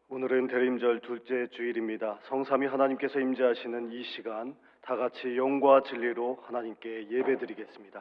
오늘은 대림절 둘째 주일입니다. 성삼위 하나님께서 임재하시는 이 시간 다 같이 영과 진리로 하나님께 예배드리겠습니다.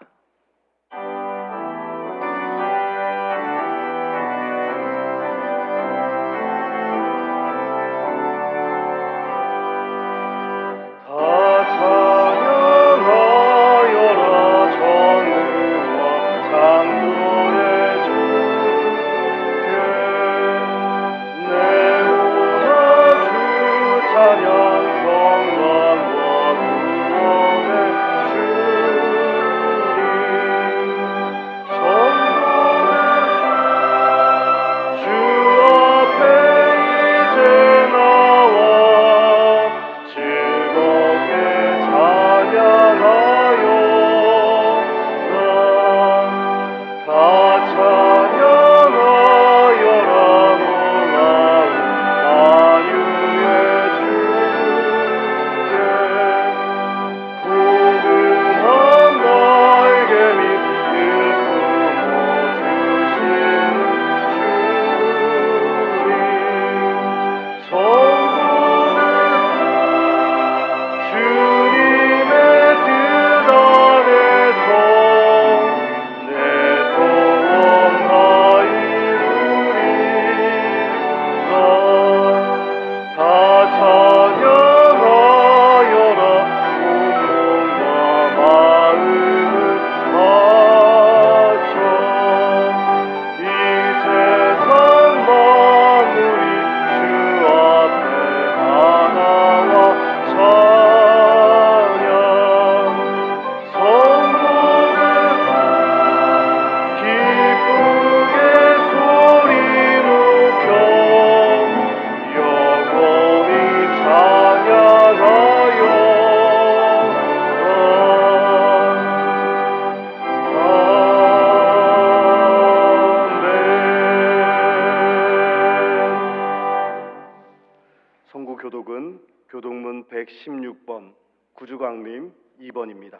성구교독은 교독문 116번 구주광림 2번입니다.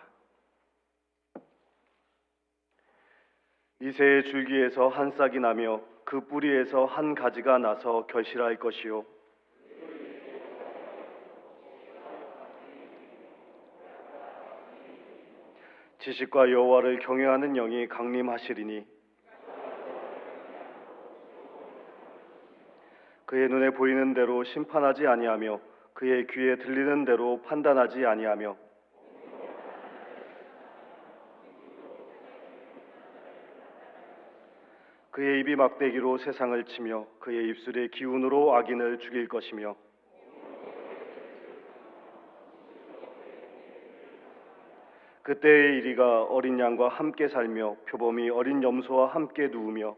이새의 줄기에서 한 싹이 나며 그 뿌리에서 한 가지가 나서 결실할 것이요 지식과 여호와를 경외하는 영이 강림하시리니 그의 눈에 보이는 대로 심판하지 아니하며 그의 귀에 들리는 대로 판단하지 아니하며 그의 입이 막대기로 세상을 치며 그의 입술의 기운으로 악인을 죽일 것이며 그때의 이리가 어린 양과 함께 살며 표범이 어린 염소와 함께 누우며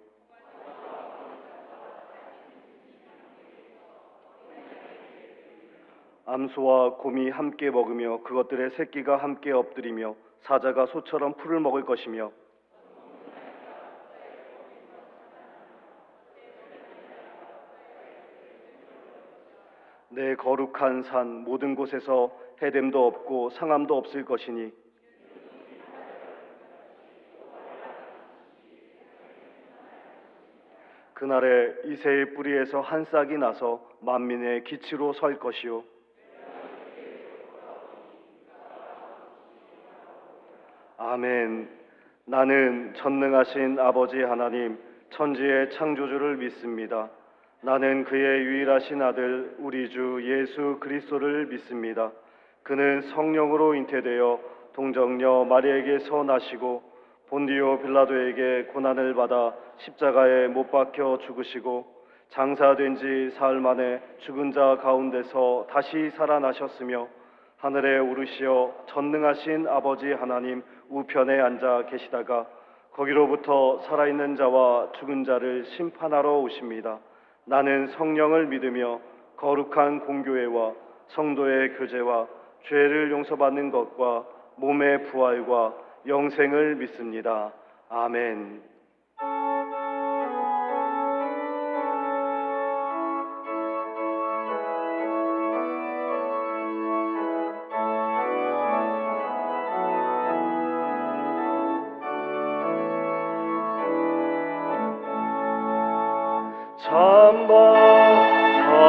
암소와 곰이 함께 먹으며 그것들의 새끼가 함께 엎드리며 사자가 소처럼 풀을 먹을 것이며 내 거룩한 산 모든 곳에서 해됨도 없고 상함도 없을 것이니 그날에 이새의 뿌리에서 한 싹이 나서 만민의 기치로 설 것이요 아멘. 나는 전능하신 아버지 하나님 천지의 창조주를 믿습니다. 나는 그의 유일하신 아들 우리 주 예수 그리스도를 믿습니다. 그는 성령으로 잉태되어 동정녀 마리에게서 나시고 본디오 빌라도에게 고난을 받아 십자가에 못 박혀 죽으시고 장사된 지 사흘 만에 죽은 자 가운데서 다시 살아나셨으며 하늘에 오르시어 전능하신 아버지 하나님 우편에 앉아 계시다가 거기로부터 살아있는 자와 죽은 자를 심판하러 오십니다. 나는 성령을 믿으며 거룩한 공교회와 성도의 교제와 죄를 용서받는 것과 몸의 부활과 영생을 믿습니다. 아멘. 찬송하리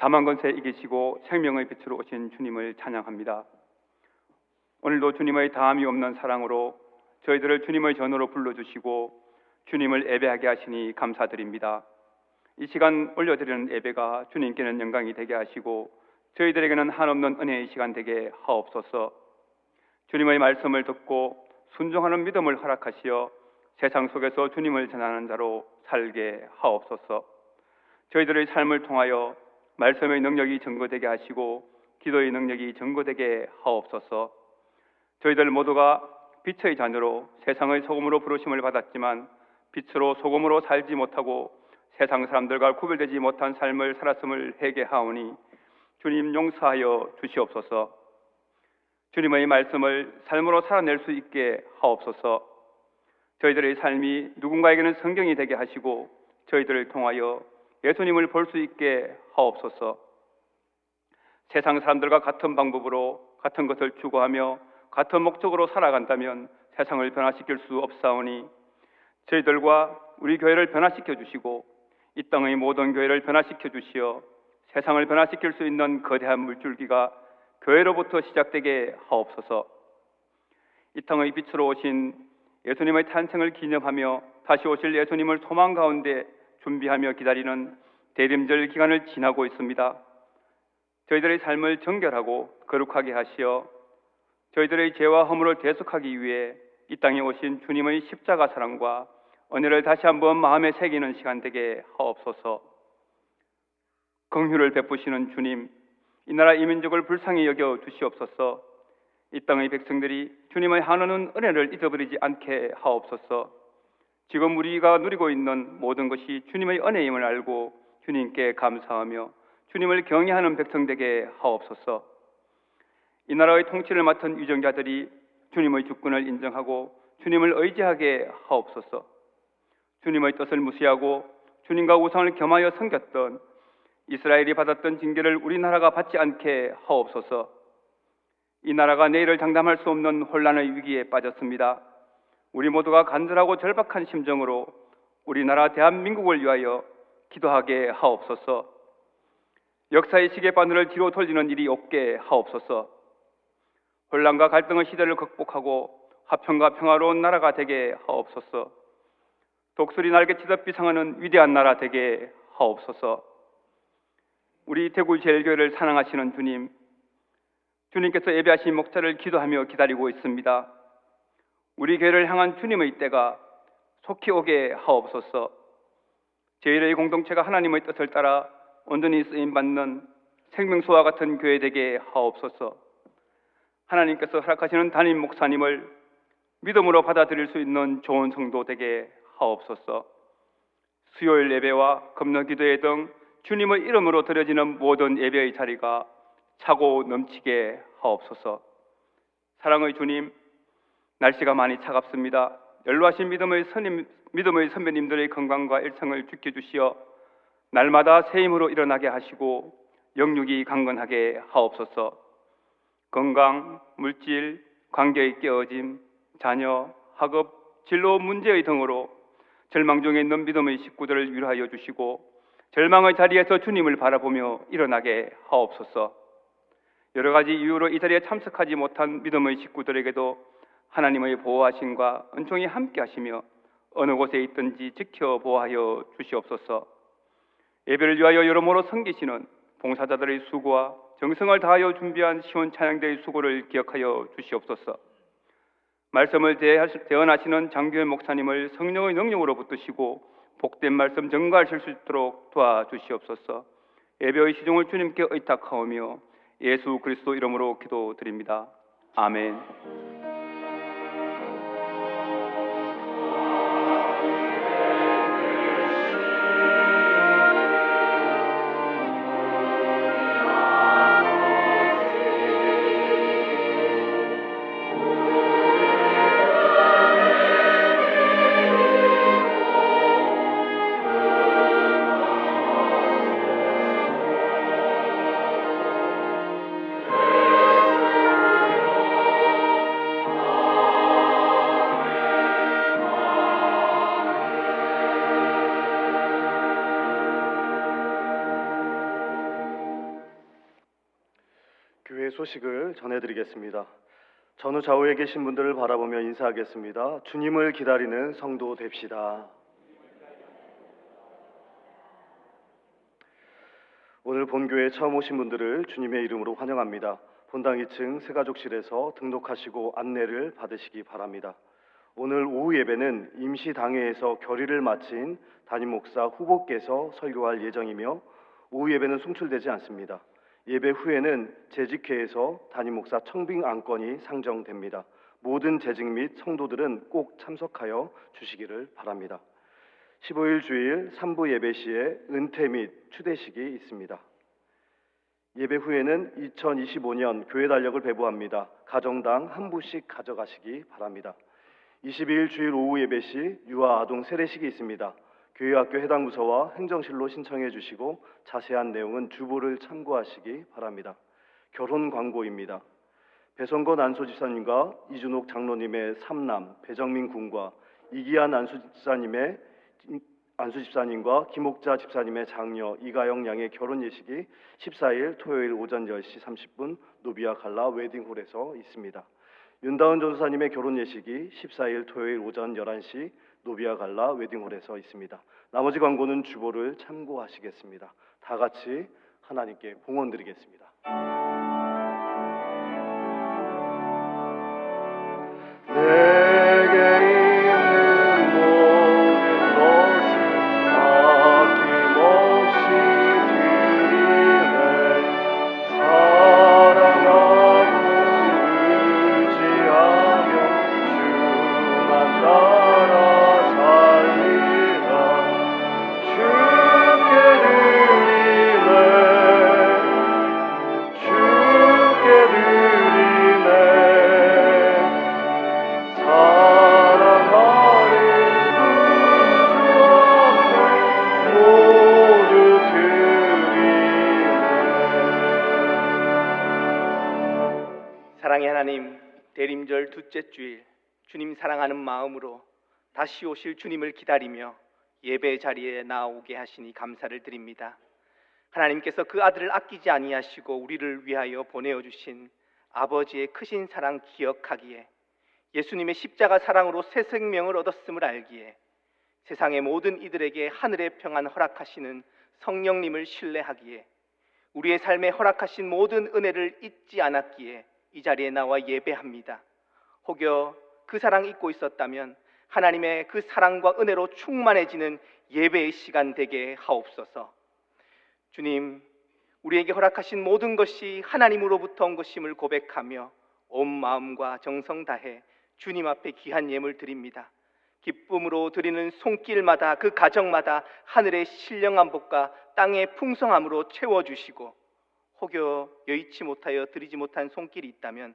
사망 권세 이기시고 생명의 빛으로 오신 주님을 찬양합니다. 오늘도 주님의 다함이 없는 사랑으로 저희들을 주님의 전으로 불러주시고 주님을 예배하게 하시니 감사드립니다. 이 시간 올려드리는 예배가 주님께는 영광이 되게 하시고 저희들에게는 한없는 은혜의 시간 되게 하옵소서. 주님의 말씀을 듣고 순종하는 믿음을 허락하시어 세상 속에서 주님을 전하는 자로 살게 하옵소서. 저희들의 삶을 통하여 말씀의 능력이 증거되게 하시고 기도의 능력이 증거되게 하옵소서. 저희들 모두가 빛의 자녀로 세상의 소금으로 부르심을 받았지만 빛으로 소금으로 살지 못하고 세상 사람들과 구별되지 못한 삶을 살았음을 회개하오니 주님 용서하여 주시옵소서. 주님의 말씀을 삶으로 살아낼 수 있게 하옵소서. 저희들의 삶이 누군가에게는 성경이 되게 하시고 저희들을 통하여 예수님을 볼 수 있게 하옵소서. 세상 사람들과 같은 방법으로 같은 것을 추구하며 같은 목적으로 살아간다면 세상을 변화시킬 수 없사오니 저희들과 우리 교회를 변화시켜 주시고 이 땅의 모든 교회를 변화시켜 주시어 세상을 변화시킬 수 있는 거대한 물줄기가 교회로부터 시작되게 하옵소서. 이 땅의 빛으로 오신 예수님의 탄생을 기념하며 다시 오실 예수님을 소망 가운데 준비하며 기다리는 대림절 기간을 지나고 있습니다. 저희들의 삶을 정결하고 거룩하게 하시어 저희들의 죄와 허물을 대속하기 위해 이 땅에 오신 주님의 십자가 사랑과 은혜를 다시 한번 마음에 새기는 시간 되게 하옵소서. 긍휼을 베푸시는 주님, 이 나라 이 민족을 불쌍히 여겨 주시옵소서. 이 땅의 백성들이 주님의 한없는 은혜를 잊어버리지 않게 하옵소서. 지금 우리가 누리고 있는 모든 것이 주님의 은혜임을 알고 주님께 감사하며 주님을 경외하는 백성 되게 하옵소서. 이 나라의 통치를 맡은 위정자들이 주님의 주권을 인정하고 주님을 의지하게 하옵소서. 주님의 뜻을 무시하고 주님과 우상을 겸하여 섬겼던 이스라엘이 받았던 징계를 우리나라가 받지 않게 하옵소서. 이 나라가 내일을 장담할 수 없는 혼란의 위기에 빠졌습니다. 우리 모두가 간절하고 절박한 심정으로 우리나라 대한민국을 위하여 기도하게 하옵소서. 역사의 시계바늘을 뒤로 돌리는 일이 없게 하옵소서. 혼란과 갈등의 시대를 극복하고 화평과 평화로운 나라가 되게 하옵소서. 독수리 날개치듯 비상하는 위대한 나라 되게 하옵소서. 우리 대구 제일교회를 사랑하시는 주님, 주님께서 예배하신 목자를 기도하며 기다리고 있습니다. 우리 교회를 향한 주님의 때가 속히 오게 하옵소서. 제1의 공동체가 하나님의 뜻을 따라 온전히 쓰임받는 생명수와 같은 교회 되게 하옵소서. 하나님께서 허락하시는 담임 목사님을 믿음으로 받아들일 수 있는 좋은 성도 되게 하옵소서. 수요일 예배와 금요기도회 등 주님의 이름으로 드려지는 모든 예배의 자리가 차고 넘치게 하옵소서. 사랑의 주님, 날씨가 많이 차갑습니다. 연로하신 믿음의 선배님들의 건강과 일상을 지켜주시어 날마다 새 힘으로 일어나게 하시고 영육이 강건하게 하옵소서. 건강, 물질, 관계의 깨어짐, 자녀, 학업, 진로 문제의 등으로 절망 중에 있는 믿음의 식구들을 위로하여 주시고 절망의 자리에서 주님을 바라보며 일어나게 하옵소서. 여러 가지 이유로 이 자리에 참석하지 못한 믿음의 식구들에게도 하나님의 보호하심과 은총이 함께 하시며 어느 곳에 있든지 지켜 보호하여 주시옵소서. 예배를 위하여 여러모로 섬기시는 봉사자들의 수고와 정성을 다하여 준비한 시원 찬양대의 수고를 기억하여 주시옵소서. 말씀을 대언하시는 장교회 목사님을 성령의 능력으로 붙드시고 복된 말씀 전가하실 수 있도록 도와주시옵소서. 예배의 시종을 주님께 의탁하오며 예수 그리스도 이름으로 기도드립니다. 아멘. 소식을 전해드리겠습니다. 전후 좌우에 계신 분들을 바라보며 인사하겠습니다. 주님을 기다리는 성도 됩시다. 오늘 본교에 처음 오신 분들을 주님의 이름으로 환영합니다. 본당 2층 새가족실에서 등록하시고 안내를 받으시기 바랍니다. 오늘 오후 예배는 임시당회에서 결의를 마친 담임 목사 후보께서 설교할 예정이며 오후 예배는 송출되지 않습니다. 예배 후에는 재직회에서 담임 목사 청빙 안건이 상정됩니다. 모든 재직 및 성도들은 꼭 참석하여 주시기를 바랍니다. 15일 주일 3부 예배 시에 은퇴 및 추대식이 있습니다. 예배 후에는 2025년 교회 달력을 배부합니다. 가정당 한 부씩 가져가시기 바랍니다. 22일 주일 오후 예배 시 유아 아동 세례식이 있습니다. 교회학교 해당 부서와 행정실로 신청해 주시고 자세한 내용은 주보를 참고하시기 바랍니다. 결혼 광고입니다. 배성건 안수집사님과 이준옥 장로님의 삼남 배정민 군과 이기한 안수집사님과 김옥자 집사님의 장녀 이가영 양의 결혼 예식이 14일 토요일 오전 10시 30분 노비아 갈라 웨딩홀에서 있습니다. 윤다은 전사님의 결혼 예식이 14일 토요일 오전 11시 노비아 갈라 웨딩홀에서 있습니다. 나머지 광고는 주보를 참고하시겠습니다. 다 같이 하나님께 봉헌드리겠습니다. 내게 있는 모든 것을 아낌없이 드리네. 사랑하고 의지하며 주만 따라 살리라. 주께 드리네. 주께 드리네. 사랑의 하나님, 대림절 둘째 주일 주님 사랑하는 마음으로 다시 오실 주님을 기다리며 예배 자리에 나오게 하시니 감사를 드립니다. 하나님께서 그 아들을 아끼지 아니하시고 우리를 위하여 보내어 주신 아버지의 크신 사랑 기억하기에, 예수님의 십자가 사랑으로 새 생명을 얻었음을 알기에, 세상의 모든 이들에게 하늘의 평안 허락하시는 성령님을 신뢰하기에, 우리의 삶에 허락하신 모든 은혜를 잊지 않았기에 이 자리에 나와 예배합니다. 혹여 그 사랑 잊고 있었다면 하나님의 그 사랑과 은혜로 충만해지는 예배의 시간 되게 하옵소서. 주님, 우리에게 허락하신 모든 것이 하나님으로부터 온 것임을 고백하며 온 마음과 정성 다해 주님 앞에 귀한 예물 드립니다. 기쁨으로 드리는 손길마다 그 가정마다 하늘의 신령한 복과 땅의 풍성함으로 채워주시고, 혹여 여의치 못하여 드리지 못한 손길이 있다면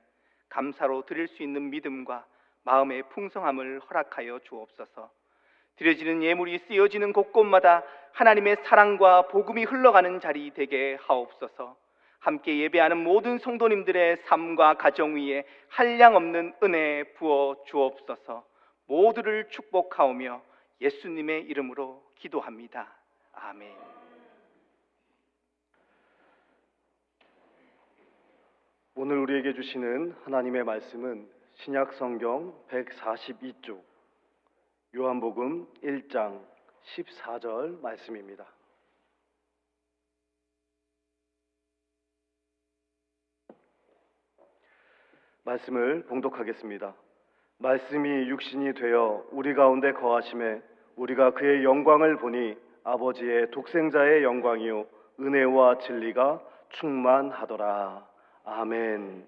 감사로 드릴 수 있는 믿음과 마음의 풍성함을 허락하여 주옵소서. 드려지는 예물이 쓰여지는 곳곳마다 하나님의 사랑과 복음이 흘러가는 자리 되게 하옵소서. 함께 예배하는 모든 성도님들의 삶과 가정 위에 한량없는 은혜 부어 주옵소서. 모두를 축복하오며 예수님의 이름으로 기도합니다. 아멘. 오늘 우리에게 주시는 하나님의 말씀은 신약 성경 142쪽 요한복음 1장 14절 말씀입니다. 말씀을 봉독하겠습니다. 말씀이 육신이 되어 우리 가운데 거하심에 우리가 그의 영광을 보니 아버지의 독생자의 영광이요 은혜와 진리가 충만하더라. 아멘.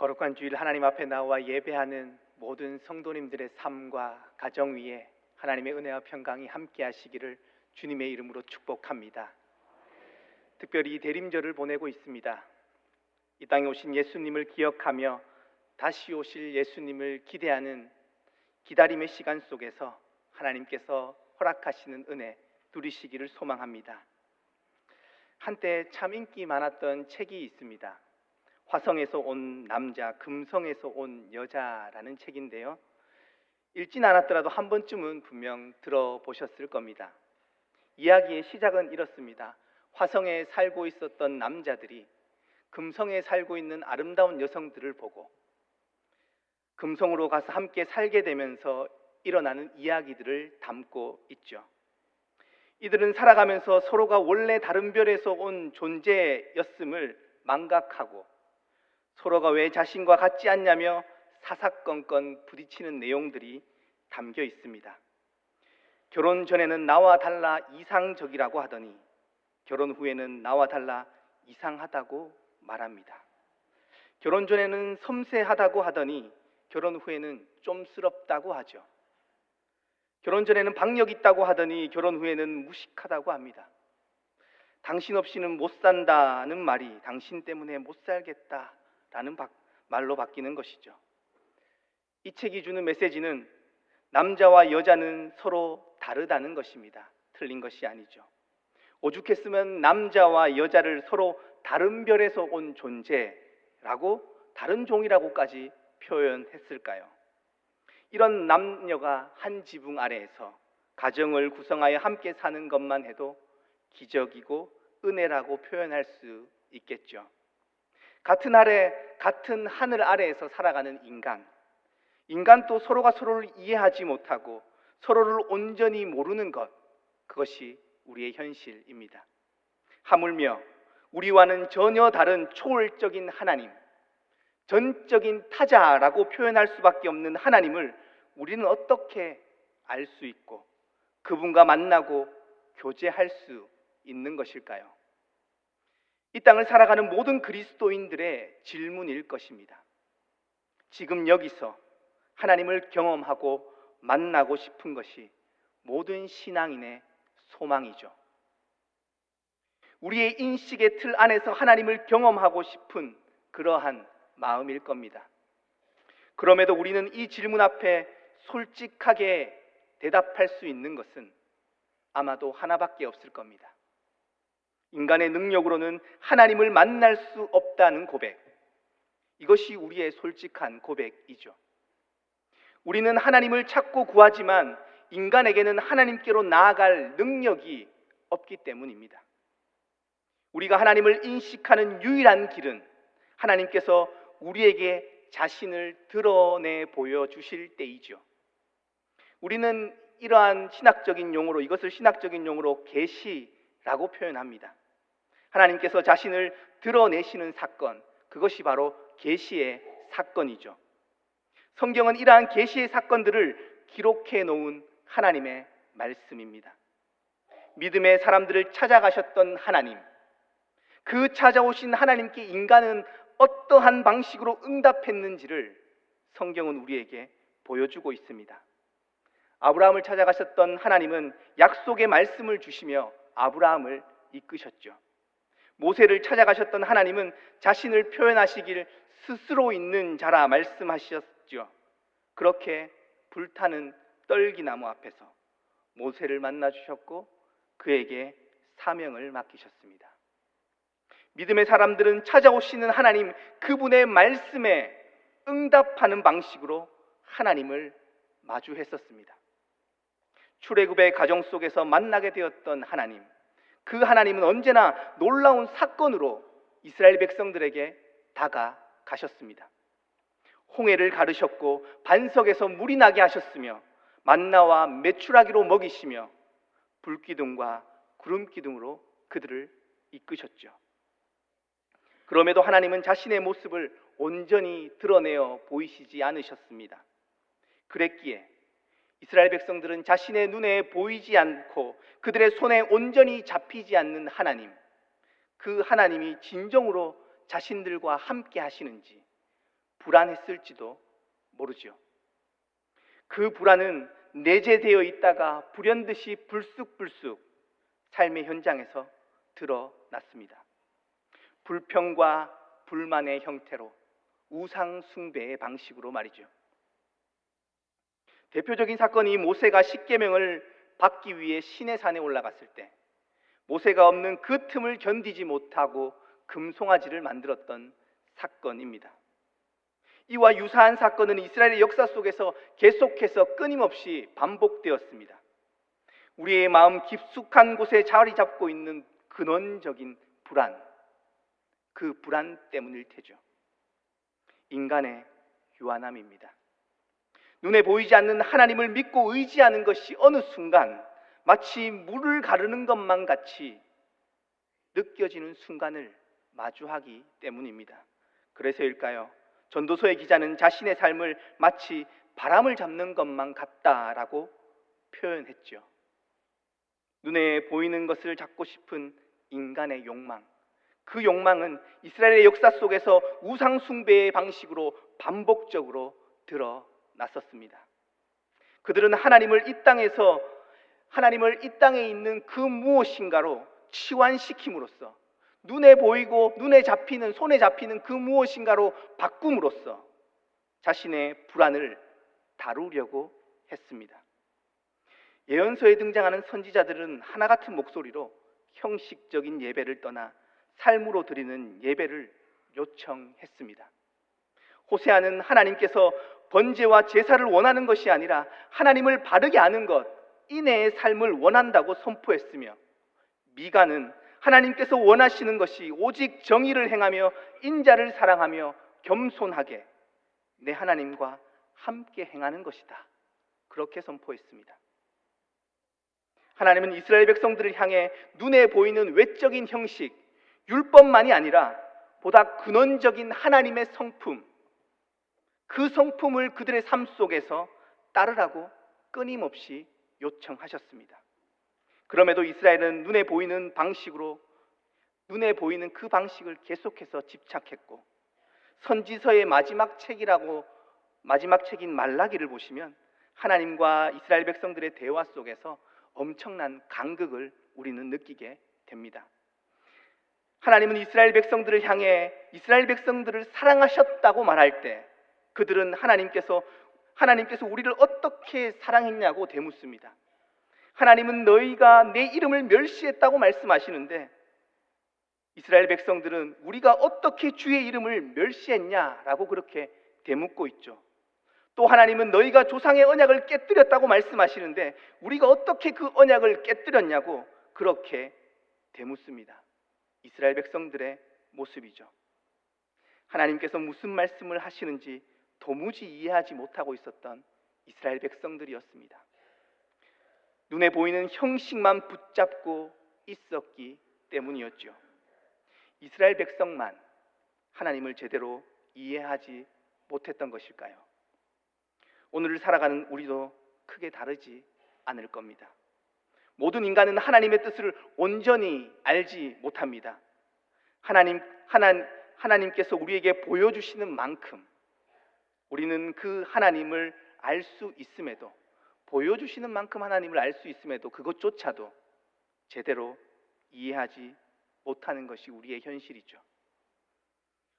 거룩한 주일 하나님 앞에 나와 예배하는 모든 성도님들의 삶과 가정 위에 하나님의 은혜와 평강이 함께 하시기를 주님의 이름으로 축복합니다. 특별히 대림절을 보내고 있습니다. 이 땅에 오신 예수님을 기억하며 다시 오실 예수님을 기대하는 기다림의 시간 속에서 하나님께서 허락하시는 은혜 누리시기를 소망합니다. 한때 참 인기 많았던 책이 있습니다. 화성에서 온 남자, 금성에서 온 여자라는 책인데요. 읽진 않았더라도 한 번쯤은 분명 들어보셨을 겁니다. 이야기의 시작은 이렇습니다. 화성에 살고 있었던 남자들이 금성에 살고 있는 아름다운 여성들을 보고 금성으로 가서 함께 살게 되면서 일어나는 이야기들을 담고 있죠. 이들은 살아가면서 서로가 원래 다른 별에서 온 존재였음을 망각하고 서로가 왜 자신과 같지 않냐며 사사건건 부딪히는 내용들이 담겨 있습니다. 결혼 전에는 나와 달라 이상적이라고 하더니 결혼 후에는 나와 달라 이상하다고 말합니다. 결혼 전에는 섬세하다고 하더니 결혼 후에는 쫌스럽다고 하죠. 결혼 전에는 박력 있다고 하더니 결혼 후에는 무식하다고 합니다. 당신 없이는 못 산다는 말이 당신 때문에 못 살겠다라는 말로 바뀌는 것이죠. 이 책이 주는 메시지는 남자와 여자는 서로 다르다는 것입니다. 틀린 것이 아니죠. 오죽했으면 남자와 여자를 서로 다른 별에서 온 존재라고 다른 종이라고까지 표현했을까요? 이런 남녀가 한 지붕 아래에서 가정을 구성하여 함께 사는 것만 해도 기적이고 은혜라고 표현할 수 있겠죠. 같은 하늘 아래에서 살아가는 인간도 서로가 서로를 이해하지 못하고 서로를 온전히 모르는 것, 그것이 우리의 현실입니다. 하물며 우리와는 전혀 다른 초월적인 하나님, 전적인 타자라고 표현할 수밖에 없는 하나님을 우리는 어떻게 알 수 있고 그분과 만나고 교제할 수 있는 것일까요? 이 땅을 살아가는 모든 그리스도인들의 질문일 것입니다. 지금 여기서 하나님을 경험하고 만나고 싶은 것이 모든 신앙인의 소망이죠. 우리의 인식의 틀 안에서 하나님을 경험하고 싶은 그러한 마음일 겁니다. 그럼에도 우리는 이 질문 앞에 솔직하게 대답할 수 있는 것은 아마도 하나밖에 없을 겁니다. 인간의 능력으로는 하나님을 만날 수 없다는 고백, 이것이 우리의 솔직한 고백이죠. 우리는 하나님을 찾고 구하지만 인간에게는 하나님께로 나아갈 능력이 없기 때문입니다. 우리가 하나님을 인식하는 유일한 길은 하나님께서 우리에게 자신을 드러내 보여주실 때이죠. 우리는 이러한 이것을 신학적인 용어로 계시라고 표현합니다. 하나님께서 자신을 드러내시는 사건, 그것이 바로 계시의 사건이죠. 성경은 이러한 계시의 사건들을 기록해 놓은 하나님의 말씀입니다. 믿음의 사람들을 찾아가셨던 하나님, 그 찾아오신 하나님께 인간은 어떠한 방식으로 응답했는지를 성경은 우리에게 보여주고 있습니다. 아브라함을 찾아가셨던 하나님은 약속의 말씀을 주시며 아브라함을 이끄셨죠. 모세를 찾아가셨던 하나님은 자신을 표현하시길 스스로 있는 자라 말씀하셨죠. 그렇게 불타는 떨기나무 앞에서 모세를 만나 주셨고 그에게 사명을 맡기셨습니다. 믿음의 사람들은 찾아오시는 하나님, 그분의 말씀에 응답하는 방식으로 하나님을 마주했었습니다. 출애굽의 가정 속에서 만나게 되었던 하나님, 그 하나님은 언제나 놀라운 사건으로 이스라엘 백성들에게 다가가셨습니다. 홍해를 가르셨고 반석에서 물이 나게 하셨으며 만나와 메추라기로 먹이시며 불기둥과 구름기둥으로 그들을 이끄셨죠. 그럼에도 하나님은 자신의 모습을 온전히 드러내어 보이시지 않으셨습니다. 그랬기에 이스라엘 백성들은 자신의 눈에 보이지 않고 그들의 손에 온전히 잡히지 않는 하나님, 그 하나님이 진정으로 자신들과 함께 하시는지 불안했을지도 모르지요. 그 불안은 내재되어 있다가 불현듯이 불쑥불쑥 삶의 현장에서 드러났습니다. 불평과 불만의 형태로 우상 숭배의 방식으로 말이죠. 대표적인 사건이 모세가 십계명을 받기 위해 시내산에 올라갔을 때 모세가 없는 그 틈을 견디지 못하고 금송아지를 만들었던 사건입니다. 이와 유사한 사건은 이스라엘의 역사 속에서 계속해서 끊임없이 반복되었습니다. 우리의 마음 깊숙한 곳에 자리 잡고 있는 근원적인 불안, 그 불안 때문일 테죠. 인간의 유한함입니다. 눈에 보이지 않는 하나님을 믿고 의지하는 것이 어느 순간 마치 물을 가르는 것만 같이 느껴지는 순간을 마주하기 때문입니다. 그래서일까요? 전도서의 기자는 자신의 삶을 마치 바람을 잡는 것만 같다라고 표현했죠. 눈에 보이는 것을 잡고 싶은 인간의 욕망, 그 욕망은 이스라엘의 역사 속에서 우상 숭배의 방식으로 반복적으로 드러났었습니다. 그들은 하나님을 이 땅에 있는 그 무엇인가로 치환시킴으로써 눈에 보이고 눈에 잡히는 손에 잡히는 그 무엇인가로 바꿈으로써 자신의 불안을 다루려고 했습니다. 예언서에 등장하는 선지자들은 하나 같은 목소리로 형식적인 예배를 떠나 삶으로 드리는 예배를 요청했습니다. 호세아는 하나님께서 번제와 제사를 원하는 것이 아니라 하나님을 바르게 아는 것, 이내의 삶을 원한다고 선포했으며, 미가는 하나님께서 원하시는 것이 오직 정의를 행하며 인자를 사랑하며 겸손하게 내 하나님과 함께 행하는 것이다, 그렇게 선포했습니다. 하나님은 이스라엘 백성들을 향해 눈에 보이는 외적인 형식, 율법만이 아니라 보다 근원적인 하나님의 성품, 그 성품을 그들의 삶 속에서 따르라고 끊임없이 요청하셨습니다. 그럼에도 이스라엘은 눈에 보이는 그 방식을 계속해서 집착했고, 선지서의 마지막 책인 말라기를 보시면 하나님과 이스라엘 백성들의 대화 속에서 엄청난 간극을 우리는 느끼게 됩니다. 하나님은 이스라엘 백성들을 향해 이스라엘 백성들을 사랑하셨다고 말할 때 그들은 하나님께서 우리를 어떻게 사랑했냐고 되묻습니다. 하나님은 너희가 내 이름을 멸시했다고 말씀하시는데 이스라엘 백성들은 우리가 어떻게 주의 이름을 멸시했냐라고 그렇게 되묻고 있죠. 또 하나님은 너희가 조상의 언약을 깨뜨렸다고 말씀하시는데 우리가 어떻게 그 언약을 깨뜨렸냐고 그렇게 되묻습니다. 이스라엘 백성들의 모습이죠. 하나님께서 무슨 말씀을 하시는지 도무지 이해하지 못하고 있었던 이스라엘 백성들이었습니다. 눈에 보이는 형식만 붙잡고 있었기 때문이었죠. 이스라엘 백성만 하나님을 제대로 이해하지 못했던 것일까요? 오늘을 살아가는 우리도 크게 다르지 않을 겁니다. 모든 인간은 하나님의 뜻을 온전히 알지 못합니다. 하나님께서 우리에게 보여주시는 만큼 우리는 그 하나님을 알 수 있음에도, 보여주시는 만큼 하나님을 알 수 있음에도 그것조차도 제대로 이해하지 못하는 것이 우리의 현실이죠.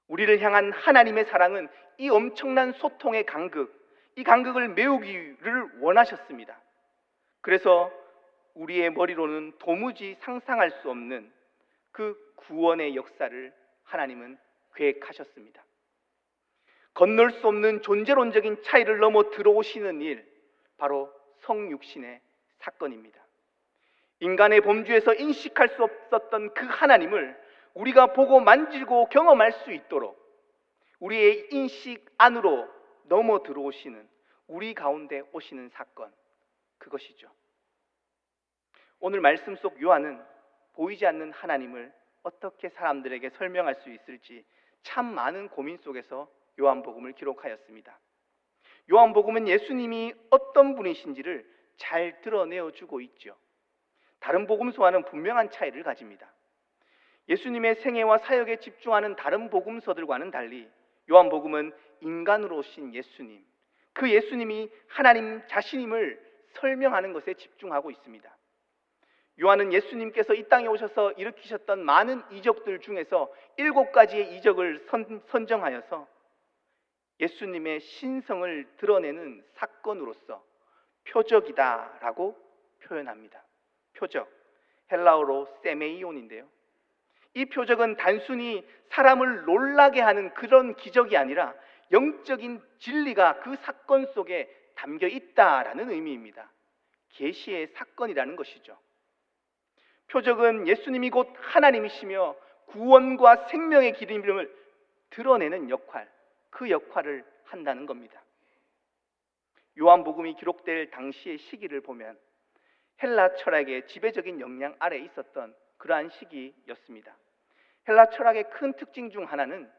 우리를 향한 하나님의 사랑은 이 엄청난 소통의 간극, 이 간극을 메우기를 원하셨습니다. 그래서 우리의 머리로는 도무지 상상할 수 없는 그 구원의 역사를 하나님은 계획하셨습니다. 건널 수 없는 존재론적인 차이를 넘어 들어오시는 일, 바로 성육신의 사건입니다. 인간의 범주에서 인식할 수 없었던 그 하나님을 우리가 보고 만지고 경험할 수 있도록 우리의 인식 안으로 넘어 들어오시는, 우리 가운데 오시는 사건, 그것이죠. 오늘 말씀 속 요한은 보이지 않는 하나님을 어떻게 사람들에게 설명할 수 있을지 참 많은 고민 속에서 요한복음을 기록하였습니다. 요한복음은 예수님이 어떤 분이신지를 잘 드러내어주고 있죠. 다른 복음서와는 분명한 차이를 가집니다. 예수님의 생애와 사역에 집중하는 다른 복음서들과는 달리 요한복음은 인간으로 오신 예수님, 그 예수님이 하나님 자신임을 설명하는 것에 집중하고 있습니다. 요한은 예수님께서 이 땅에 오셔서 일으키셨던 많은 이적들 중에서 7가지의 이적을 선정하여서 예수님의 신성을 드러내는 사건으로서 표적이다라고 표현합니다. 표적, 헬라어로 세메이온인데요. 이 표적은 단순히 사람을 놀라게 하는 그런 기적이 아니라 영적인 진리가 그 사건 속에 담겨 있다라는 의미입니다. 계시의 사건이라는 것이죠. 표적은 예수님이 곧 하나님이시며 구원과 생명의 길임을 드러내는 역할, 그 역할을 한다는 겁니다. 요한복음이 기록될 당시의 시기를 보면 헬라 철학의 지배적인 영향 아래 있었던 그러한 시기였습니다. 헬라 철학의 큰 특징 중 하나는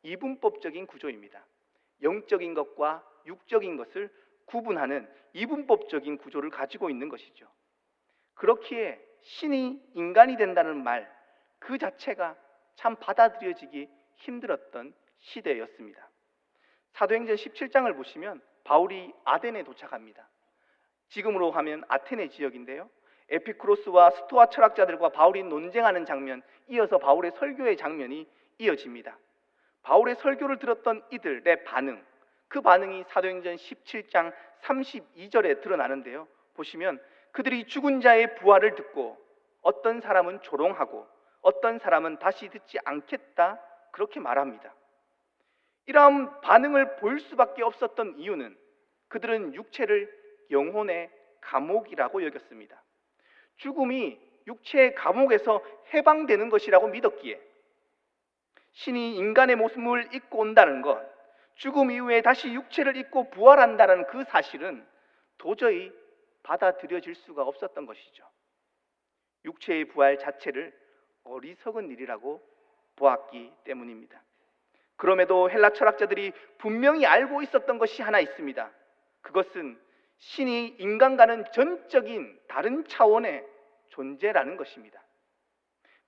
이분법적인 구조입니다. 영적인 것과 육적인 것을 구분하는 이분법적인 구조를 가지고 있는 것이죠. 그렇기에 신이 인간이 된다는 말 그 자체가 참 받아들여지기 힘들었던 시대였습니다. 사도행전 17장을 보시면 바울이 아덴에 도착합니다. 지금으로 하면 아테네 지역인데요. 에피쿠로스와 스토아 철학자들과 바울이 논쟁하는 장면, 이어서 바울의 설교의 장면이 이어집니다. 바울의 설교를 들었던 이들의 반응, 그 반응이 사도행전 17장 32절에 드러나는데요. 보시면 그들이 죽은 자의 부활을 듣고 어떤 사람은 조롱하고 어떤 사람은 다시 듣지 않겠다, 그렇게 말합니다. 이러한 반응을 보일 수밖에 없었던 이유는 그들은 육체를 영혼의 감옥이라고 여겼습니다. 죽음이 육체의 감옥에서 해방되는 것이라고 믿었기에 신이 인간의 모습을 입고 온다는 것, 죽음 이후에 다시 육체를 입고 부활한다는 그 사실은 도저히 받아들여질 수가 없었던 것이죠. 육체의 부활 자체를 어리석은 일이라고 보았기 때문입니다. 그럼에도 헬라 철학자들이 분명히 알고 있었던 것이 하나 있습니다. 그것은 신이 인간과는 전적인 다른 차원의 존재라는 것입니다.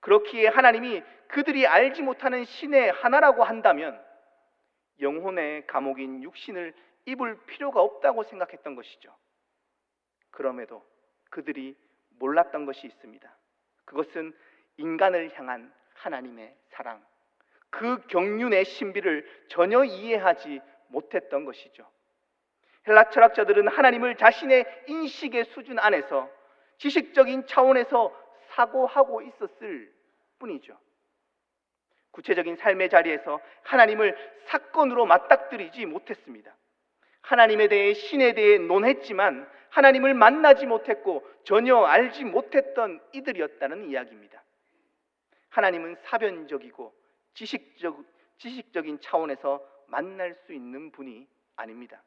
그렇기에 하나님이 그들이 알지 못하는 신의 하나라고 한다면 영혼의 감옥인 육신을 입을 필요가 없다고 생각했던 것이죠. 그럼에도 그들이 몰랐던 것이 있습니다. 그것은 인간을 향한 하나님의 사랑, 그 경륜의 신비를 전혀 이해하지 못했던 것이죠. 헬라 철학자들은 하나님을 자신의 인식의 수준 안에서 지식적인 차원에서 사고하고 있었을 뿐이죠. 구체적인 삶의 자리에서 하나님을 사건으로 맞닥뜨리지 못했습니다. 하나님에 대해, 신에 대해 논했지만 하나님을 만나지 못했고 전혀 알지 못했던 이들이었다는 이야기입니다. 하나님은 사변적이고 지식적인 차원에서 만날 수 있는 분이 아닙니다.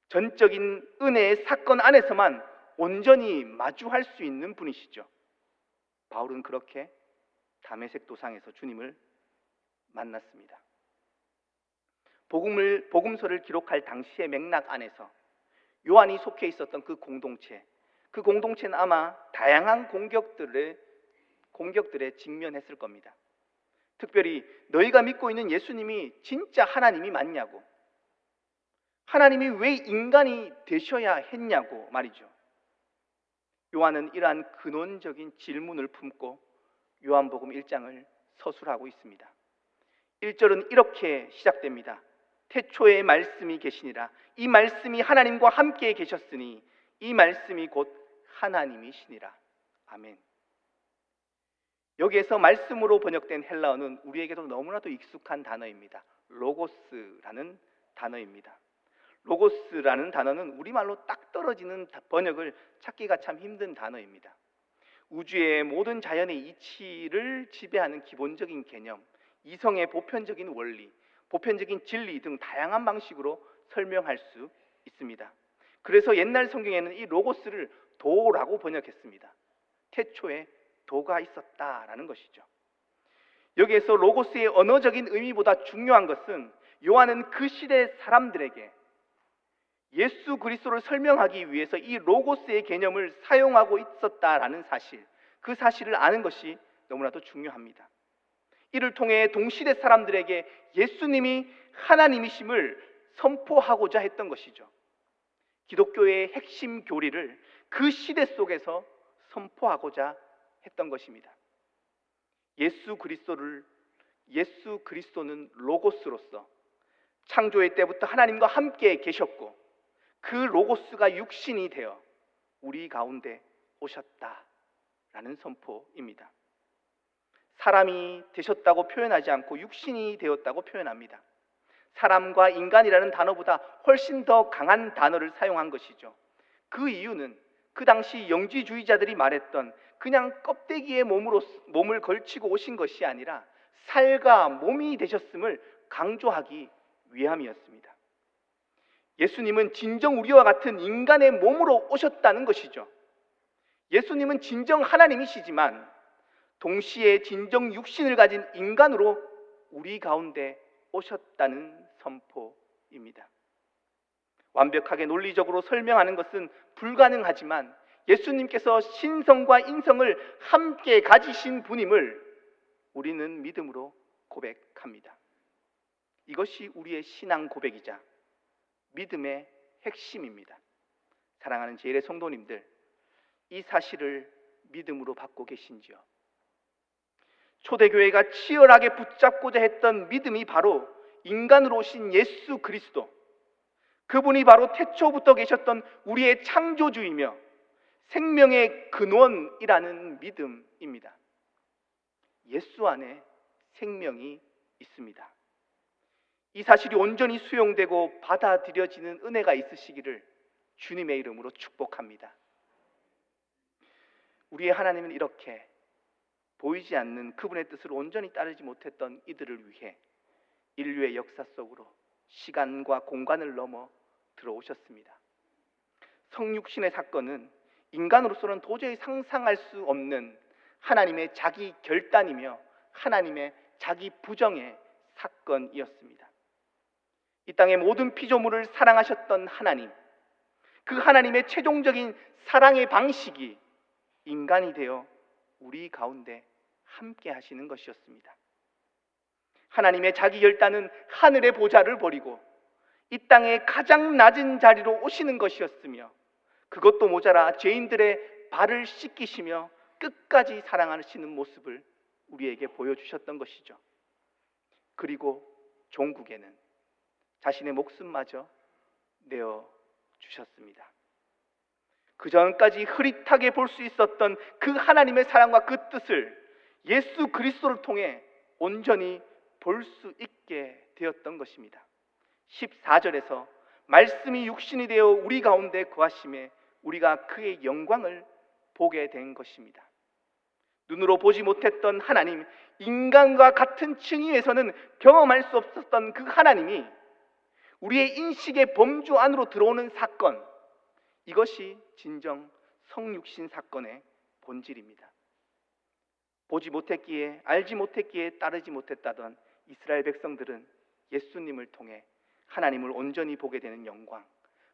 전적인 은혜의 사건 안에서만 온전히 마주할 수 있는 분이시죠. 바울은 그렇게 다메섹 도상에서 주님을 만났습니다. 복음서를 기록할 당시의 맥락 안에서 요한이 속해 있었던 그 공동체는 아마 다양한 공격들에 직면했을 겁니다. 특별히 너희가 믿고 있는 예수님이 진짜 하나님이 맞냐고, 하나님이 왜 인간이 되셔야 했냐고 말이죠. 요한은 이러한 근원적인 질문을 품고 요한복음 1장을 서술하고 있습니다. 1절은 이렇게 시작됩니다. 태초에 말씀이 계시니라. 이 말씀이 하나님과 함께 계셨으니 이 말씀이 곧 하나님이시니라. 아멘. 여기에서 말씀으로 번역된 헬라어는 우리에게도 너무나도 익숙한 단어입니다. 로고스라는 단어입니다. 로고스라는 단어는 우리말로 딱 떨어지는 번역을 찾기가 참 힘든 단어입니다. 우주의 모든 자연의 이치를 지배하는 기본적인 개념, 이성의 보편적인 원리, 보편적인 진리 등 다양한 방식으로 설명할 수 있습니다. 그래서 옛날 성경에는 이 로고스를 도라고 번역했습니다. 태초에 도가 있었다라는 것이죠. 여기에서 로고스의 언어적인 의미보다 중요한 것은 요한은 그 시대 사람들에게 예수 그리스도를 설명하기 위해서 이 로고스의 개념을 사용하고 있었다라는 사실, 그 사실을 아는 것이 너무나도 중요합니다. 이를 통해 동시대 사람들에게 예수님이 하나님이심을 선포하고자 했던 것이죠. 기독교의 핵심 교리를 그 시대 속에서 선포하고자 했던 것입니다. 예수 그리스도는 로고스로서 창조의 때부터 하나님과 함께 계셨고 그 로고스가 육신이 되어 우리 가운데 오셨다라는 선포입니다. 사람이 되셨다고 표현하지 않고 육신이 되었다고 표현합니다. 사람과 인간이라는 단어보다 훨씬 더 강한 단어를 사용한 것이죠. 그 이유는 그 당시 영지주의자들이 말했던 그냥 껍데기에 몸을 걸치고 오신 것이 아니라 살과 몸이 되셨음을 강조하기 위함이었습니다. 예수님은 진정 우리와 같은 인간의 몸으로 오셨다는 것이죠. 예수님은 진정 하나님이시지만 동시에 진정 육신을 가진 인간으로 우리 가운데 오셨다는 선포입니다. 완벽하게 논리적으로 설명하는 것은 불가능하지만 예수님께서 신성과 인성을 함께 가지신 분임을 우리는 믿음으로 고백합니다. 이것이 우리의 신앙 고백이자 믿음의 핵심입니다. 사랑하는 제1의 성도님들, 이 사실을 믿음으로 받고 계신지요? 초대교회가 치열하게 붙잡고자 했던 믿음이 바로 인간으로 오신 예수 그리스도, 그분이 바로 태초부터 계셨던 우리의 창조주이며 생명의 근원이라는 믿음입니다. 예수 안에 생명이 있습니다. 이 사실이 온전히 수용되고 받아들여지는 은혜가 있으시기를 주님의 이름으로 축복합니다. 우리의 하나님은 이렇게 보이지 않는 그분의 뜻을 온전히 따르지 못했던 이들을 위해 인류의 역사 속으로 시간과 공간을 넘어 들어오셨습니다. 성육신의 사건은 인간으로서는 도저히 상상할 수 없는 하나님의 자기 결단이며 하나님의 자기 부정의 사건이었습니다. 이 땅의 모든 피조물을 사랑하셨던 하나님, 그 하나님의 최종적인 사랑의 방식이 인간이 되어 우리 가운데 함께 하시는 것이었습니다. 하나님의 자기 결단은 하늘의 보좌를 버리고 이 땅의 가장 낮은 자리로 오시는 것이었으며 그것도 모자라 죄인들의 발을 씻기시며 끝까지 사랑하시는 모습을 우리에게 보여주셨던 것이죠. 그리고 종국에는 자신의 목숨마저 내어주셨습니다. 그 전까지 흐릿하게 볼 수 있었던 그 하나님의 사랑과 그 뜻을 예수 그리스도를 통해 온전히 볼 수 있게 되었던 것입니다. 14절에서 말씀이 육신이 되어 우리 가운데 거하심에 우리가 그의 영광을 보게 된 것입니다. 눈으로 보지 못했던 하나님, 인간과 같은 층위에서는 경험할 수 없었던 그 하나님이 우리의 인식의 범주 안으로 들어오는 사건, 이것이 진정 성육신 사건의 본질입니다. 보지 못했기에, 알지 못했기에 따르지 못했다던 이스라엘 백성들은 예수님을 통해 하나님을 온전히 보게 되는 영광,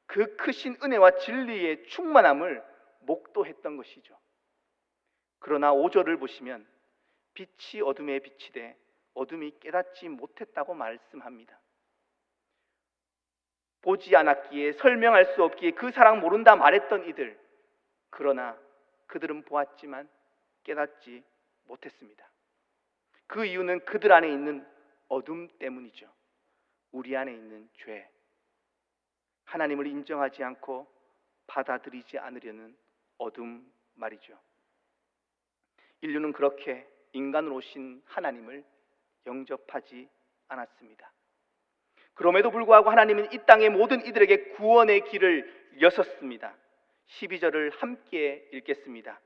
그 크신 은혜와 진리의 충만함을 목도했던 것이죠. 그러나 5절을 보시면 빛이 어둠에 비치되 어둠이 깨닫지 못했다고 말씀합니다. 보지 않았기에 설명할 수 없기에 그 사랑 모른다 말했던 이들, 그러나 그들은 보았지만 깨닫지 못했습니다. 그 이유는 그들 안에 있는 어둠 때문이죠. 우리 안에 있는 죄, 하나님을 인정하지 않고 받아들이지 않으려는 어둠 말이죠. 인류는 그렇게 인간으로 오신 하나님을 영접하지 않았습니다. 그럼에도 불구하고 하나님은 이 땅의 모든 이들에게 구원의 길을 여셨습니다. 12절을 함께 읽겠습니다.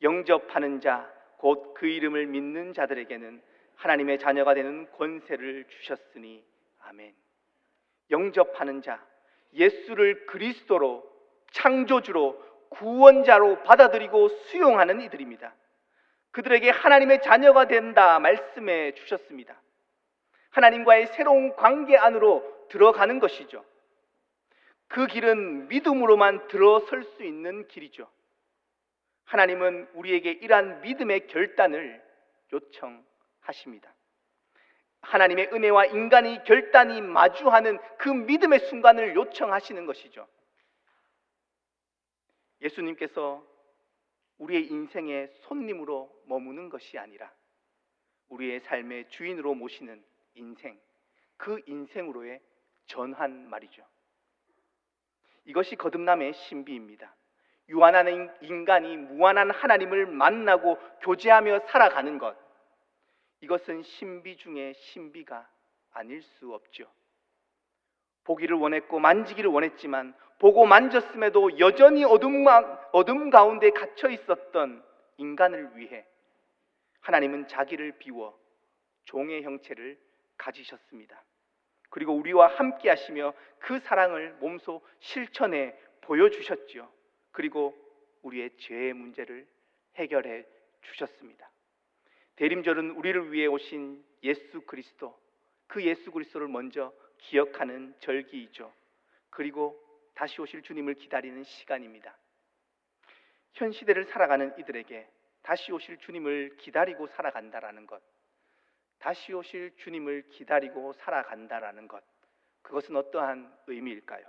영접하는 자, 곧 그 이름을 믿는 자들에게는 하나님의 자녀가 되는 권세를 주셨으니 아멘. 영접하는 자, 예수를 그리스도로, 창조주로, 구원자로 받아들이고 수용하는 이들입니다. 그들에게 하나님의 자녀가 된다 말씀해 주셨습니다. 하나님과의 새로운 관계 안으로 들어가는 것이죠. 그 길은 믿음으로만 들어설 수 있는 길이죠. 하나님은 우리에게 이러한 믿음의 결단을 요청하십니다. 하나님의 은혜와 인간의 결단이 마주하는 그 믿음의 순간을 요청하시는 것이죠. 예수님께서 우리의 인생의 손님으로 머무는 것이 아니라 우리의 삶의 주인으로 모시는 인생, 그 인생으로의 전환 말이죠. 이것이 거듭남의 신비입니다. 유한한 인간이 무한한 하나님을 만나고 교제하며 살아가는 것, 이것은 신비 중의 신비가 아닐 수 없죠. 보기를 원했고 만지기를 원했지만 보고 만졌음에도 여전히 어둠 가운데 갇혀 있었던 인간을 위해 하나님은 자기를 비워 종의 형체를 가지셨습니다. 그리고 우리와 함께 하시며 그 사랑을 몸소 실천해 보여주셨지요. 그리고 우리의 죄의 문제를 해결해 주셨습니다. 대림절은 우리를 위해 오신 예수 그리스도, 그 예수 그리스도를 먼저 기억하는 절기이죠. 그리고 다시 오실 주님을 기다리는 시간입니다. 현 시대를 살아가는 이들에게 다시 오실 주님을 기다리고 살아간다라는 것, 다시 오실 주님을 기다리고 살아간다라는 것, 그것은 어떠한 의미일까요?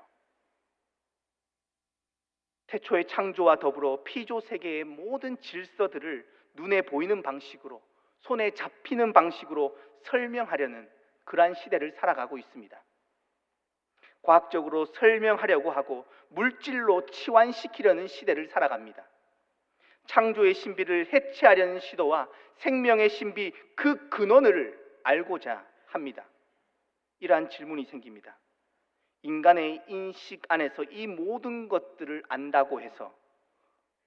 태초의 창조와 더불어 피조 세계의 모든 질서들을 눈에 보이는 방식으로, 손에 잡히는 방식으로 설명하려는 그러한 시대를 살아가고 있습니다. 과학적으로 설명하려고 하고 물질로 치환시키려는 시대를 살아갑니다. 창조의 신비를 해체하려는 시도와 생명의 신비, 그 근원을 알고자 합니다. 이러한 질문이 생깁니다. 인간의 인식 안에서 이 모든 것들을 안다고 해서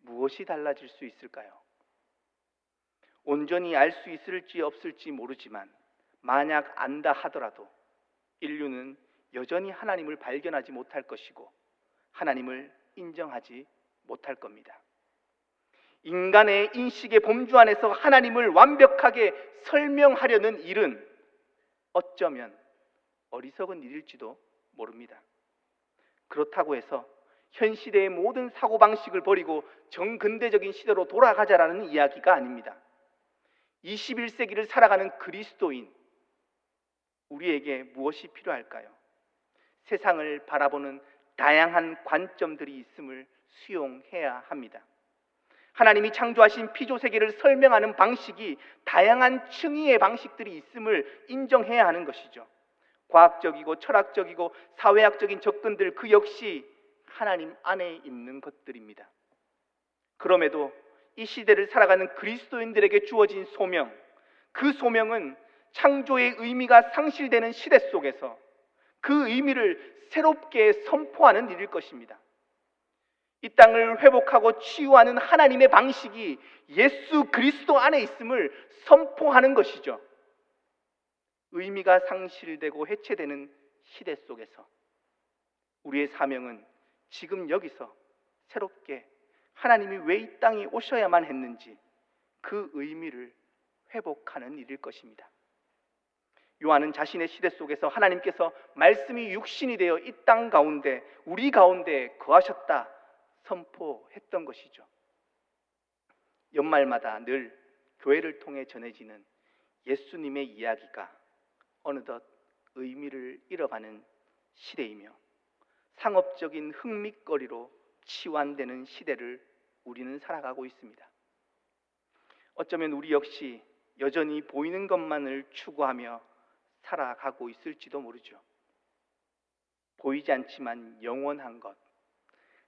무엇이 달라질 수 있을까요? 온전히 알 수 있을지 없을지 모르지만 만약 안다 하더라도 인류는 여전히 하나님을 발견하지 못할 것이고 하나님을 인정하지 못할 겁니다. 인간의 인식의 범주 안에서 하나님을 완벽하게 설명하려는 일은 어쩌면 어리석은 일일지도 모릅니다. 그렇다고 해서 현 시대의 모든 사고방식을 버리고 정근대적인 시대로 돌아가자라는 이야기가 아닙니다. 21세기를 살아가는 그리스도인, 우리에게 무엇이 필요할까요? 세상을 바라보는 다양한 관점들이 있음을 수용해야 합니다. 하나님이 창조하신 피조세계를 설명하는 방식이 다양한 층위의 방식들이 있음을 인정해야 하는 것이죠. 과학적이고 철학적이고 사회학적인 접근들, 그 역시 하나님 안에 있는 것들입니다. 그럼에도 이 시대를 살아가는 그리스도인들에게 주어진 소명, 그 소명은 창조의 의미가 상실되는 시대 속에서 그 의미를 새롭게 선포하는 일일 것입니다. 이 땅을 회복하고 치유하는 하나님의 방식이 예수 그리스도 안에 있음을 선포하는 것이죠. 의미가 상실되고 해체되는 시대 속에서 우리의 사명은 지금 여기서 새롭게 하나님이 왜 이 땅에 오셔야만 했는지 그 의미를 회복하는 일일 것입니다. 요한은 자신의 시대 속에서 하나님께서 말씀이 육신이 되어 이 땅 가운데, 우리 가운데 거하셨다 선포했던 것이죠. 연말마다 늘 교회를 통해 전해지는 예수님의 이야기가 어느덧 의미를 잃어가는 시대이며 상업적인 흥미거리로 치환되는 시대를 우리는 살아가고 있습니다. 어쩌면 우리 역시 여전히 보이는 것만을 추구하며 살아가고 있을지도 모르죠. 보이지 않지만 영원한 것,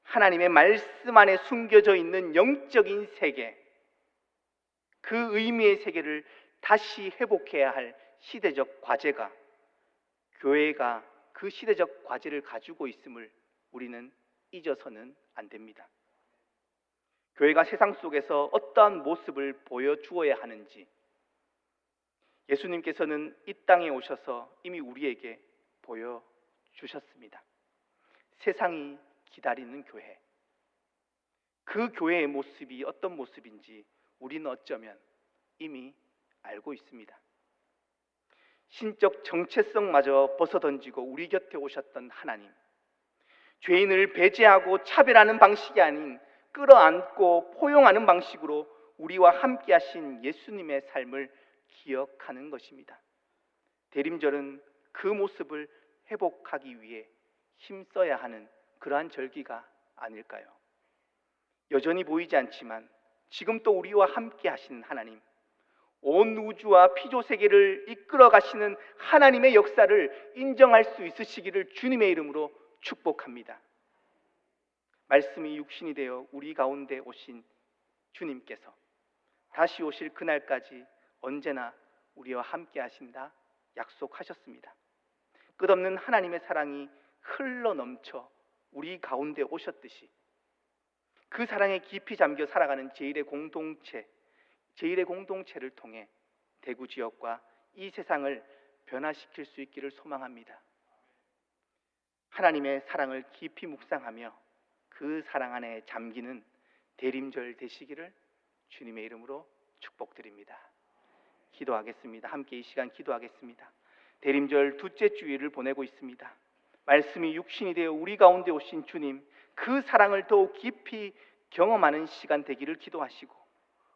하나님의 말씀 안에 숨겨져 있는 영적인 세계, 그 의미의 세계를 다시 회복해야 할 시대적 과제가, 교회가 그 시대적 과제를 가지고 있음을 우리는 잊어서는 안 됩니다. 교회가 세상 속에서 어떠한 모습을 보여주어야 하는지 예수님께서는 이 땅에 오셔서 이미 우리에게 보여주셨습니다. 세상이 기다리는 교회, 그 교회의 모습이 어떤 모습인지 우리는 어쩌면 이미 알고 있습니다. 신적 정체성마저 벗어던지고 우리 곁에 오셨던 하나님, 죄인을 배제하고 차별하는 방식이 아닌 끌어안고 포용하는 방식으로 우리와 함께 하신 예수님의 삶을 기억하는 것입니다. 대림절은 그 모습을 회복하기 위해 힘써야 하는 그러한 절기가 아닐까요? 여전히 보이지 않지만 지금 또 우리와 함께 하시는 하나님, 온 우주와 피조 세계를 이끌어 가시는 하나님의 역사를 인정할 수 있으시기를 주님의 이름으로 축복합니다. 말씀이 육신이 되어 우리 가운데 오신 주님께서 다시 오실 그날까지 언제나 우리와 함께 하신다 약속하셨습니다. 끝없는 하나님의 사랑이 흘러 넘쳐 우리 가운데 오셨듯이 그 사랑에 깊이 잠겨 살아가는 제1의 공동체를 통해 대구 지역과 이 세상을 변화시킬 수 있기를 소망합니다. 하나님의 사랑을 깊이 묵상하며 그 사랑 안에 잠기는 대림절 되시기를 주님의 이름으로 축복드립니다. 기도하겠습니다. 함께 이 시간 기도하겠습니다. 대림절 둘째 주일을 보내고 있습니다. 말씀이 육신이 되어 우리 가운데 오신 주님, 그 사랑을 더욱 깊이 경험하는 시간 되기를 기도하시고,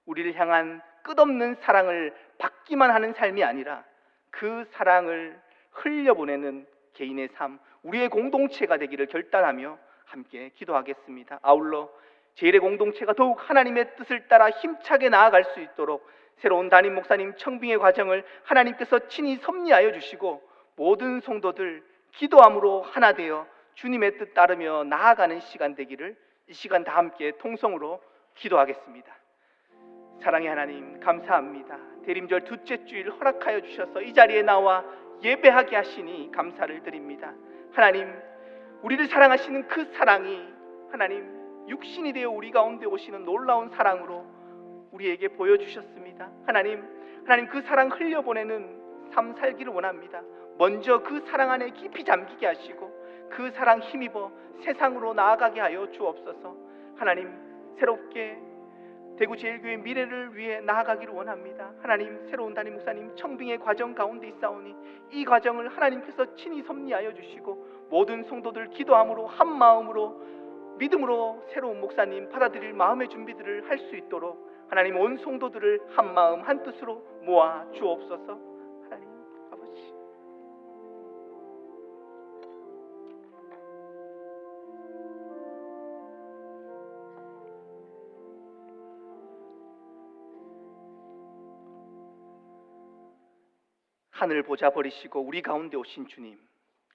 우리를 향한 끝없는 사랑을 받기만 하는 삶이 아니라 그 사랑을 흘려보내는 개인의 삶, 우리의 공동체가 되기를 결단하며 함께 기도하겠습니다. 아울러 제1의 공동체가 더욱 하나님의 뜻을 따라 힘차게 나아갈 수 있도록 새로운 담임 목사님 청빙의 과정을 하나님께서 친히 섭리하여 주시고, 모든 성도들 기도함으로 하나 되어 주님의 뜻 따르며 나아가는 시간 되기를 이 시간 다 함께 통성으로 기도하겠습니다. 사랑의 하나님, 감사합니다. 대림절 둘째 주일 허락하여 주셔서 이 자리에 나와 예배하게 하시니 감사를 드립니다. 하나님, 우리를 사랑하시는 그 사랑이 하나님 육신이 되어 우리 가운데 오시는 놀라운 사랑으로 우리에게 보여주셨습니다. 하나님 그 사랑 흘려보내는 삶 살기를 원합니다. 먼저 그 사랑 안에 깊이 잠기게 하시고 그 사랑 힘입어 세상으로 나아가게 하여 주옵소서. 하나님, 새롭게 대구 제일교회 미래를 위해 나아가기를 원합니다. 하나님, 새로운 담임 목사님 청빙의 과정 가운데 있사오니 이 과정을 하나님께서 친히 섭리하여 주시고 모든 성도들 기도함으로 한 마음으로 믿음으로 새로운 목사님 받아들일 마음의 준비들을 할 수 있도록 하나님 온 성도들을 한 마음 한 뜻으로 모아 주옵소서. 하나님 아버지, 하늘 보좌 버리시고 우리 가운데 오신 주님,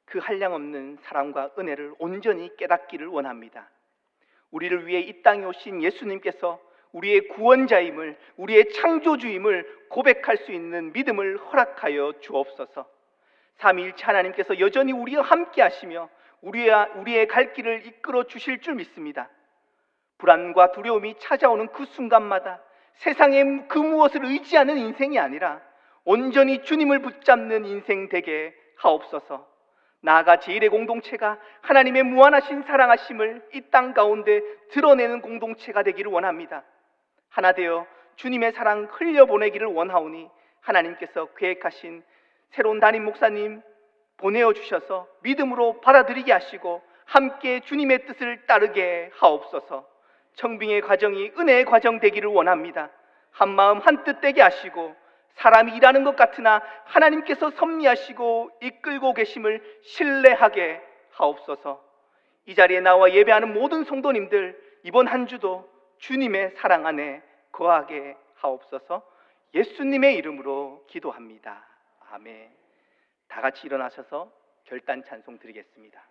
그 한량없는 사랑과 은혜를 온전히 깨닫기를 원합니다. 우리를 위해 이 땅에 오신 예수님께서 우리의 구원자임을, 우리의 창조주임을 고백할 수 있는 믿음을 허락하여 주옵소서. 삼위일체 하나님께서 여전히 우리와 함께 하시며 우리의 갈 길을 이끌어 주실 줄 믿습니다. 불안과 두려움이 찾아오는 그 순간마다 세상의 그 무엇을 의지하는 인생이 아니라 온전히 주님을 붙잡는 인생 되게 하옵소서. 나아가 제1의 공동체가 하나님의 무한하신 사랑하심을 이 땅 가운데 드러내는 공동체가 되기를 원합니다. 하나 되어 주님의 사랑 흘려보내기를 원하오니 하나님께서 계획하신 새로운 담임 목사님 보내어 주셔서 믿음으로 받아들이게 하시고 함께 주님의 뜻을 따르게 하옵소서. 청빙의 과정이 은혜의 과정 되기를 원합니다. 한 마음 한 뜻 되게 하시고 사람이 일하는 것 같으나 하나님께서 섭리하시고 이끌고 계심을 신뢰하게 하옵소서. 이 자리에 나와 예배하는 모든 성도님들 이번 한 주도 주님의 사랑 안에 거하게 하옵소서. 예수님의 이름으로 기도합니다. 아멘. 다 같이 일어나셔서 결단 찬송 드리겠습니다.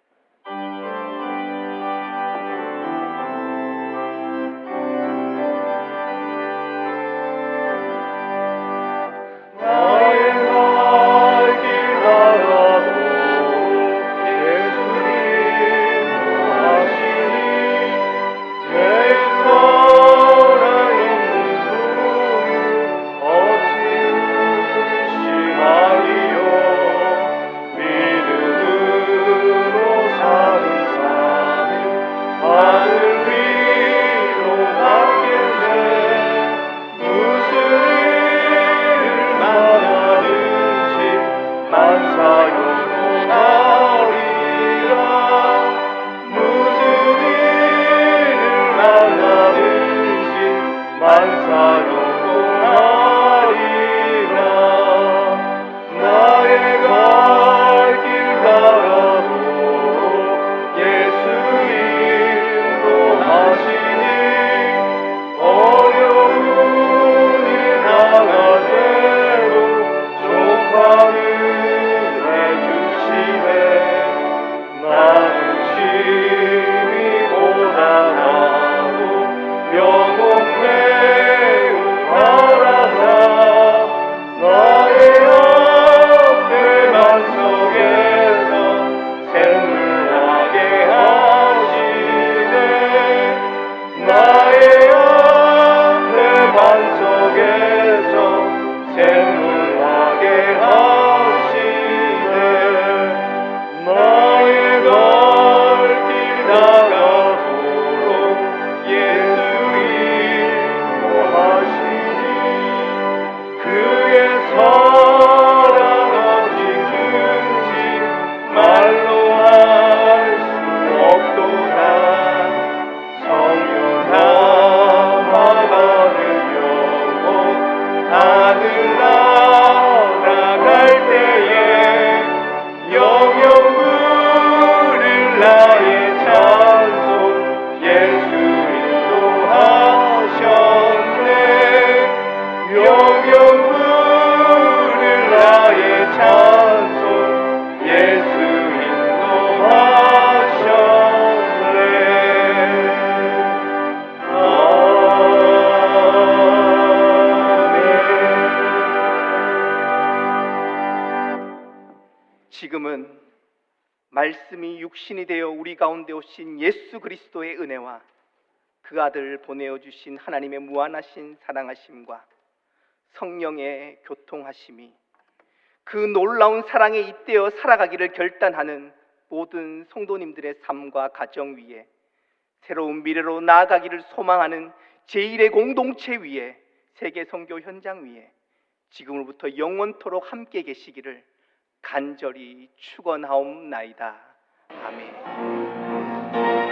믿음으로 지금은 말씀이 육신이 되어 우리 가운데 오신 예수 그리스도의 은혜와 그 아들 보내어 주신 하나님의 무한하신 사랑하심과 성령의 교통하심이 그 놀라운 사랑에 잇대어 살아가기를 결단하는 모든 성도님들의 삶과 가정 위에, 새로운 미래로 나아가기를 소망하는 제1의 공동체 위에, 세계 선교 현장 위에 지금으로부터 영원토록 함께 계시기를 간절히 축원하옵나이다. 아멘.